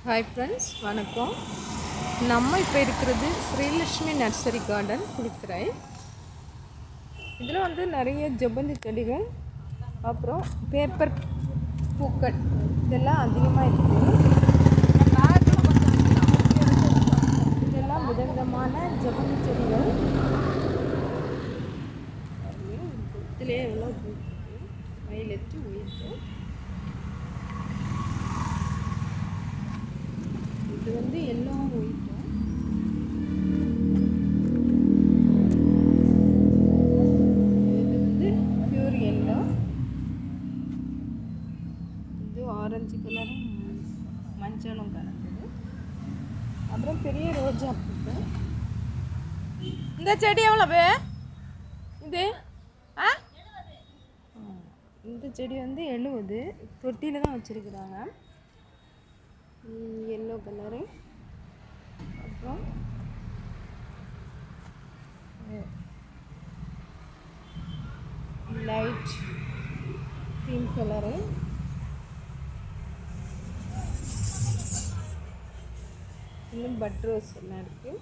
Hi friends, வணக்கம். நம்ம இப்போ இருக்கிறது ஸ்ரீலக்ஷ்மி நர்சரி கார்டன் குளித்துறை. இதில் நிறைய ஜவ்வந்தி செடிகள், அப்புறம் பேப்பர் பூக்கள் இதெல்லாம் அதிகமாக இருக்குது. இதெல்லாம் விதவிதமான ஜவ்வந்தி செடிகள். இதிலே எவ்வளோ வயலட்டு, ஒயிட்டு. இது எல்லோ ஒயிட்டும், இது பியூர் எல்லோ, இது ஆரஞ்சு கலரும் மஞ்சளும் கலந்தது. அப்புறம் பெரிய ரோஜா பூ. இந்த செடி எவ்வளவு? இது இந்த செடி 70. தொட்டியில் தான் வச்சுருக்குறாங்க. எல்லோ கலரு, அப்புறம் லைட் பிங்க் கலரு, இன்னும் பட் ரோஸ் எல்லாம் இருக்குது.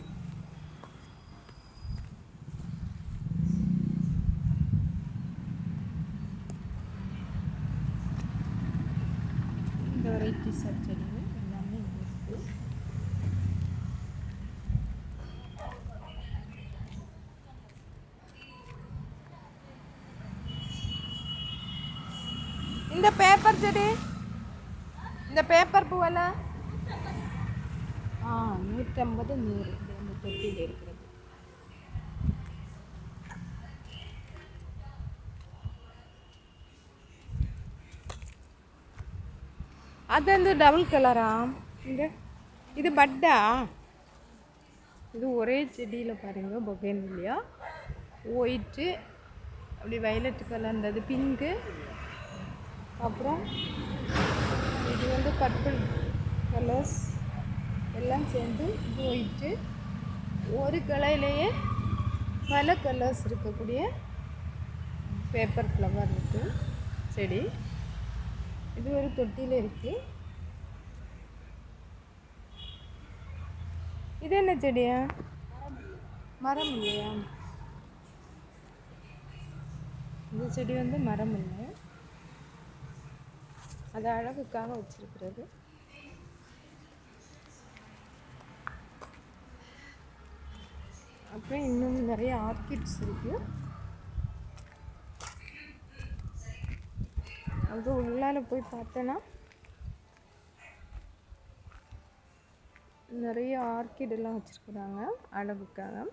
இந்த வெரைட்டிஸ் ஆஃப் செடிகள் எல்லாமே இங்கே இருக்குது. இந்த பேப்பர் செடி, இந்த பேப்பர் பூவெல்லாம் 150, 100 இந்த தொட்டியில் இருக்கிறது. அது டபுள் கலரா? இது பட்டா? இது ஒரே செடியில் பாருங்கள், பொகேன்வில்லியா ஒயிட்டு, அப்படி வயலட் கலர்ந்தது பிங்க்கு, அப்புறம் இது பர்பிள் கலர்ஸ் எல்லாம் சேர்ந்து ஒயிட்டு. ஒரு கிளையிலேயே பல கலர்ஸ் இருக்கக்கூடிய பேப்பர் ஃப்ளவர் இருக்குது செடி. இது ஒரு தொட்டியில் இருக்குது. இது என்ன செடியா? மரம் இல்லையா? இந்த செடி மரம் இல்லை, அது அழகுக்காக வச்சிருக்கிறது. அப்புறம் இன்னும் நிறைய ஆர்கிட்ஸ் இருக்கு. அது உள்ளால போய் பார்த்தோன்னா நிறைய ஆர்கிட் எல்லாம் வச்சிருக்கிறாங்க அழகுக்காக.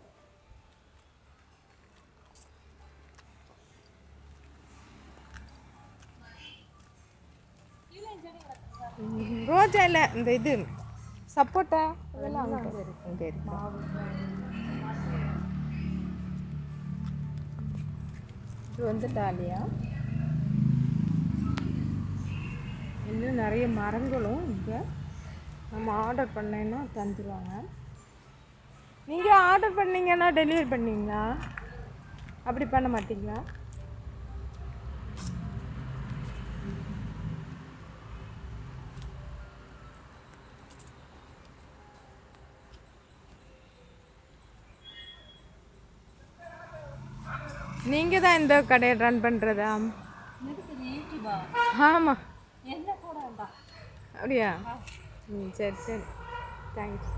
ரோஜா இல்லை, இந்த இது சப்போட்டா இதெல்லாம் இங்கே இருக்கு. இது டாலியா. இன்னும் நிறைய மரங்களும் இங்கே நம்ம ஆர்டர் பண்ணேன்னா தந்துடுவாங்க. நீங்கள் ஆர்டர் பண்ணிங்கன்னா டெலிவரி பண்ணுவீங்களா? அப்படி பண்ண மாட்டிங்களா? நீங்கள் தான் இந்த கடையை ரன் பண்ணுறதா? ஆமாம். அப்படியா? சரி சரி, தேங்க்ஸ்.